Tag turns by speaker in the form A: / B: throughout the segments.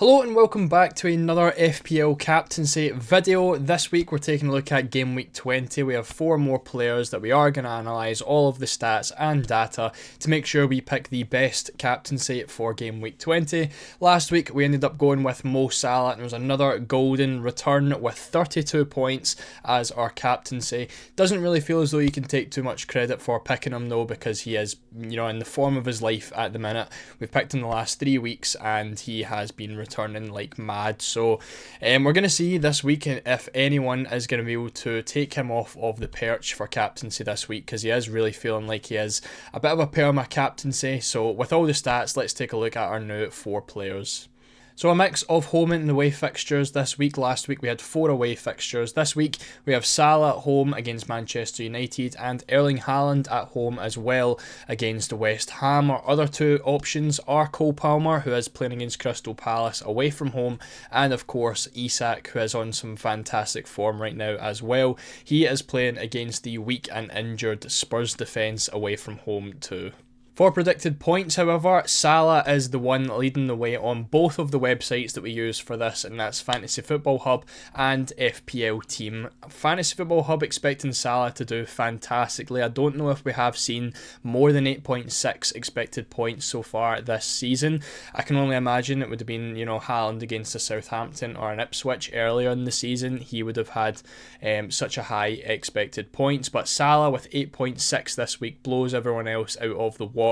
A: Hello and welcome back to another FPL captaincy video. This week we're taking a look at game week 20. We have 4 more players that we are going to analyse all of the stats and data to make sure we pick the best captaincy for game week 20. Last week we ended up going with Mo Salah and it was another golden return with 32 points as our captaincy. Doesn't really feel as though you can take too much credit for picking him though, because he is, in the form of his life at the minute. We've picked him the last 3 weeks and he has been returning like mad. So we're going to see this week if anyone is going to be able to take him off of the perch for captaincy this week, because he is really feeling like he is a bit of a perma captaincy. So with all the stats, let's take a look at our new 4 players. So a mix of home and away fixtures this week. Last week we had 4 away fixtures. This week we have Salah at home against Manchester United and Erling Haaland at home as well against West Ham. Our other 2 options are Cole Palmer, who is playing against Crystal Palace away from home, and of course Isak, who is on some fantastic form right now as well. He is playing against the weak and injured Spurs defence away from home too. For predicted points, however, Salah is the one leading the way on both of the websites that we use for this, and that's Fantasy Football Hub and FPL Team. Fantasy Football Hub expecting Salah to do fantastically. I don't know if we have seen more than 8.6 expected points so far this season. I can only imagine it would have been, Haaland against a Southampton or an Ipswich earlier in the season. He would have had such a high expected points, but Salah with 8.6 this week blows everyone else out of the water.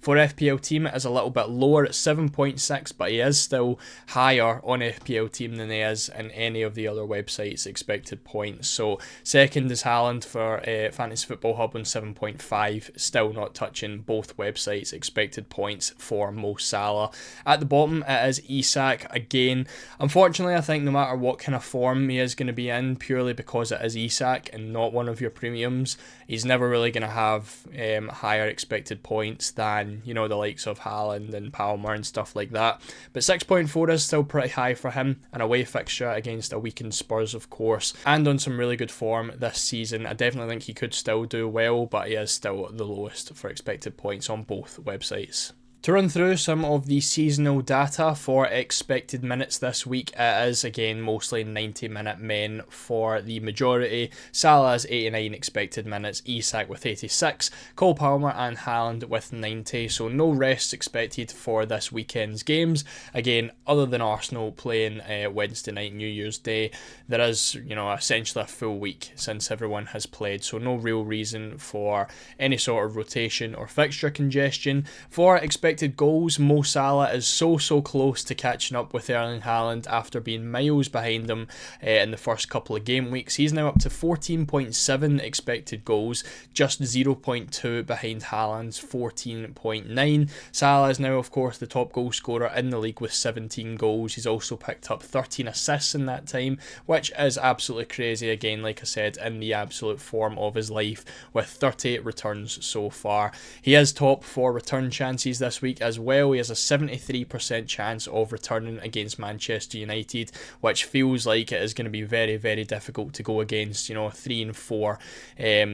A: For FPL Team, it is a little bit lower at 7.6, but he is still higher on FPL Team than he is in any of the other websites' expected points. So second is Haaland for Fantasy Football Hub on 7.5, still not touching both websites' expected points for Mo Salah. At the bottom it is Isak again. Unfortunately, I think no matter what kind of form he is going to be in, purely because it is Isak and not one of your premiums, he's never really going to have higher expected points than, the likes of Haaland and Palmer and stuff like that. But 6.4 is still pretty high for him. An away fixture against a weakened Spurs, of course, and on some really good form this season. I definitely think he could still do well, but he is still the lowest for expected points on both websites. To run through some of the seasonal data for expected minutes this week, it is again mostly 90-minute men for the majority. Salah's 89 expected minutes, Isak with 86, Cole Palmer and Haaland with 90, so no rests expected for this weekend's games. Again, other than Arsenal playing Wednesday night, New Year's Day, there is, essentially a full week since everyone has played, so no real reason for any sort of rotation or fixture congestion. For expected goals, Mo Salah is so close to catching up with Erling Haaland after being miles behind him in the first couple of game weeks. He's now up to 14.7 expected goals, just 0.2 behind Haaland's 14.9. Salah is now, of course, the top goal scorer in the league with 17 goals. He's also picked up 13 assists in that time, which is absolutely crazy. Again, like I said, in the absolute form of his life with 38 returns so far. He is top for return chances this week as well. He has a 73% chance of returning against Manchester United, which feels like it is going to be very, very difficult to go against, 3 and 4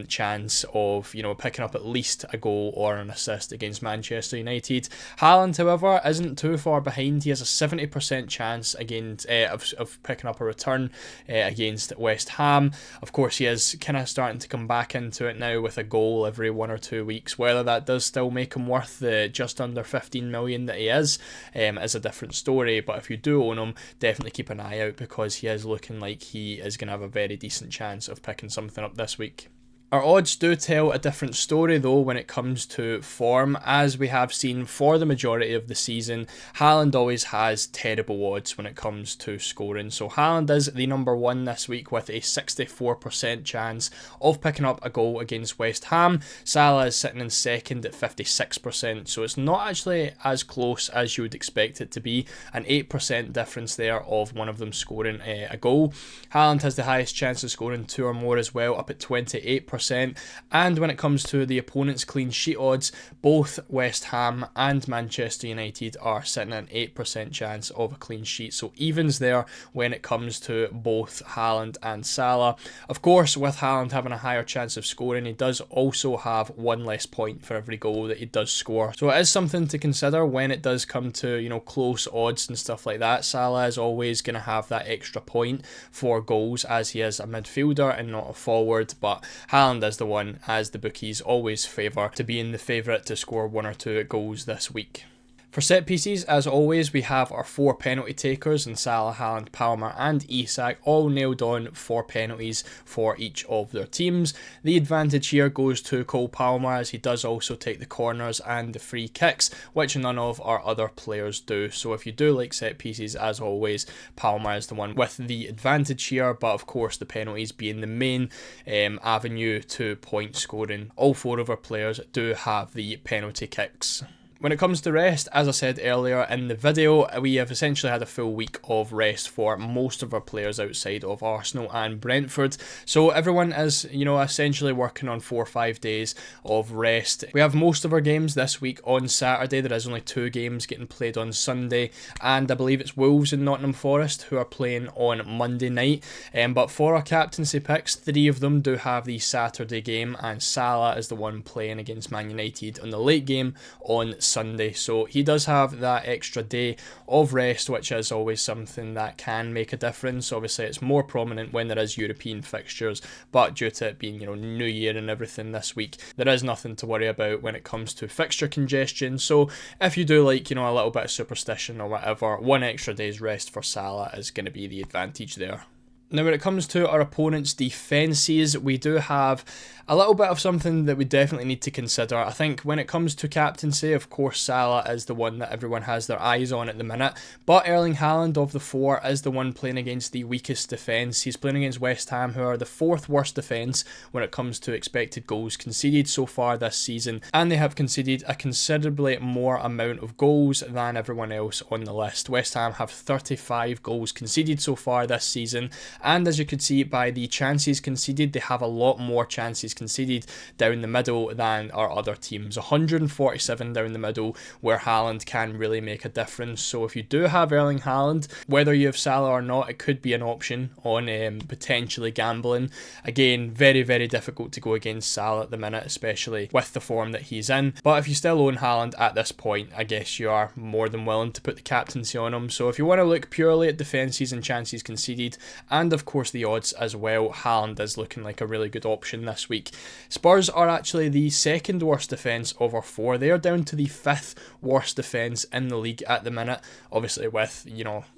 A: chance of, picking up at least a goal or an assist against Manchester United. Haaland, however, isn't too far behind. He has a 70% chance against of picking up a return against West Ham. Of course, he is kind of starting to come back into it now with a goal every 1 or 2 weeks. Whether that does still make him worth the just under 15 million that he is a different story, but if you do own him, definitely keep an eye out, because he is looking like he is going to have a very decent chance of picking something up this week. Our odds do tell a different story though when it comes to form. As we have seen for the majority of the season, Haaland always has terrible odds when it comes to scoring. So Haaland is the number 1 this week with a 64% chance of picking up a goal against West Ham. Salah is sitting in second at 56%, so it's not actually as close as you would expect it to be. An 8% difference there of one of them scoring a goal. Haaland has the highest chance of scoring 2 or more as well, up at 28%. 8%. And when it comes to the opponent's clean sheet odds, both West Ham and Manchester United are sitting at an 8% chance of a clean sheet. So evens there when it comes to both Haaland and Salah. Of course, with Haaland having a higher chance of scoring, he does also have one less point for every goal that he does score. So it is something to consider when it does come to, close odds and stuff like that. Salah is always going to have that extra point for goals as he is a midfielder and not a forward, but Haaland is the one, as the bookies always favour, to being the favourite to score 1 or 2 goals this week. For set pieces, as always, we have our 4 penalty takers in Salah, Haaland, Palmer and Isak, all nailed on 4 penalties for each of their teams. The advantage here goes to Cole Palmer, as he does also take the corners and the free kicks, which none of our other players do. So if you do like set pieces, as always, Palmer is the one with the advantage here, but of course the penalties being the main avenue to point scoring. All 4 of our players do have the penalty kicks. When it comes to rest, as I said earlier in the video, we have essentially had a full week of rest for most of our players outside of Arsenal and Brentford. So everyone is, essentially working on 4 or 5 days of rest. We have most of our games this week on Saturday. There is only 2 games getting played on Sunday, and I believe it's Wolves and Nottingham Forest who are playing on Monday night. But for our captaincy picks, 3 of them do have the Saturday game, and Salah is the one playing against Man United on the late game on Sunday, so he does have that extra day of rest, which is always something that can make a difference. Obviously it's more prominent when there is European fixtures, but due to it being New Year and everything this week, there is nothing to worry about when it comes to fixture congestion. So if you do like a little bit of superstition or whatever, 1 extra day's rest for Salah is going to be the advantage there. Now when it comes to our opponent's defences, we do have a little bit of something that we definitely need to consider. I think when it comes to captaincy, of course Salah is the one that everyone has their eyes on at the minute, but Erling Haaland of the 4 is the one playing against the weakest defence. He's playing against West Ham, who are the 4th worst defence when it comes to expected goals conceded so far this season, and they have conceded a considerably more amount of goals than everyone else on the list. West Ham have 35 goals conceded so far this season, and as you could see by the chances conceded, they have a lot more chances conceded down the middle than our other teams. 147 down the middle, where Haaland can really make a difference. So if you do have Erling Haaland, whether you have Salah or not, it could be an option on potentially gambling. Again, very, very difficult to go against Salah at the minute, especially with the form that he's in. But if you still own Haaland at this point, I guess you are more than willing to put the captaincy on him. So if you want to look purely at defences and chances conceded, and of course the odds as well, Haaland is looking like a really good option this week. Spurs are actually the 2nd worst defence of our 4. They are down to the 5th worst defence in the league at the minute. Obviously with,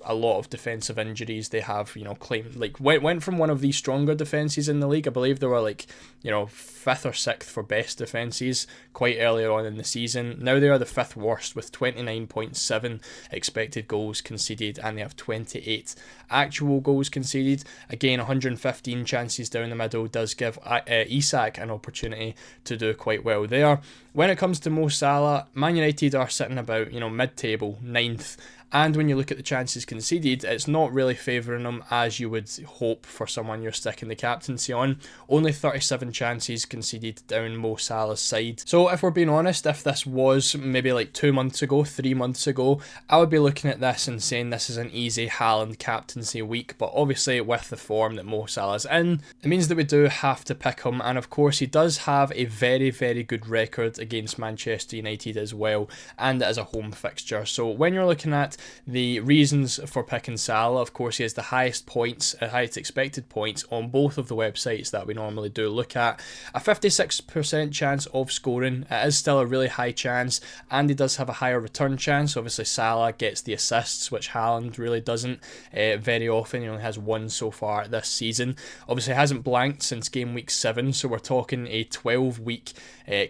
A: a lot of defensive injuries, they have, claimed, went from one of the stronger defences in the league. I believe they were 5th or 6th for best defences quite earlier on in the season. Now they are the 5th worst with 29.7 expected goals conceded, and they have 28 actual goals conceded. Again, 115 chances down the middle does give Isak an opportunity to do quite well there. When it comes to Mo Salah, Man United are sitting about, mid-table, 9th. And when you look at the chances conceded, it's not really favouring them as you would hope for someone you're sticking the captaincy on. Only 37 chances conceded down Mo Salah's side. So if we're being honest, if this was maybe 2 months ago, 3 months ago, I would be looking at this and saying this is an easy Haaland captaincy week. But obviously with the form that Mo Salah's in, it means that we do have to pick him. And of course he does have a very, very good record against Manchester United as well, and it is a home fixture. So when you're looking at the reasons for picking Salah, of course he has the highest points, highest expected points on both of the websites that we normally do look at. A 56% chance of scoring. It is still a really high chance, and he does have a higher return chance. Obviously Salah gets the assists, which Haaland really doesn't very often. He only has 1 so far this season. Obviously hasn't blanked since game week 7, so we're talking a 12-week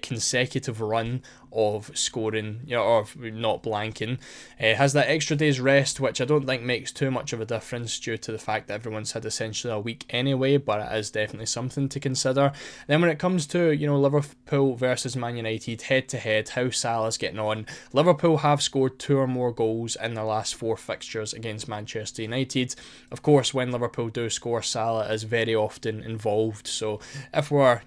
A: consecutive run of scoring, or not blanking. Has that extra day's rest, which I don't think makes too much of a difference due to the fact that everyone's had essentially a week anyway, but it is definitely something to consider. Then when it comes to, Liverpool versus Man United head to head, how Salah's getting on, Liverpool have scored 2 or more goals in their last 4 fixtures against Manchester United. Of course, when Liverpool do score, Salah is very often involved, so if we're,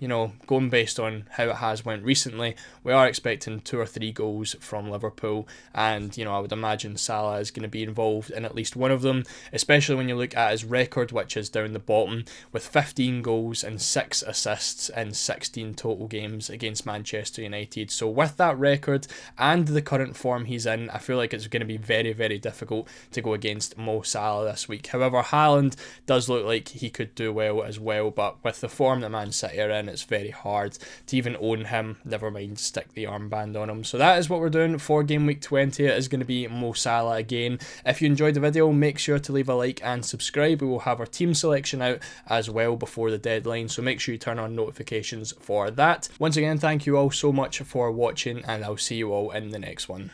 A: going based on how it has went recently, we are expecting 2 or 3 goals from Liverpool, and I would imagine Salah is going to be involved in at least one of them, especially when you look at his record, which is down the bottom, with 15 goals and 6 assists in 16 total games against Manchester United. So with that record and the current form he's in, I feel like it's going to be very, very difficult to go against Mo Salah this week. However, Haaland does look like he could do well as well, but with the form that Man City are in, it's very hard to even own him, never mind stick the armband on him. So that is what we're doing for game week 20. It is going to be Mo Salah again. If you enjoyed the video, make sure to leave a like and subscribe. We will have our team selection out as well before the deadline, so make sure you turn on notifications for that. Once again, thank you all so much for watching, and I'll see you all in the next one.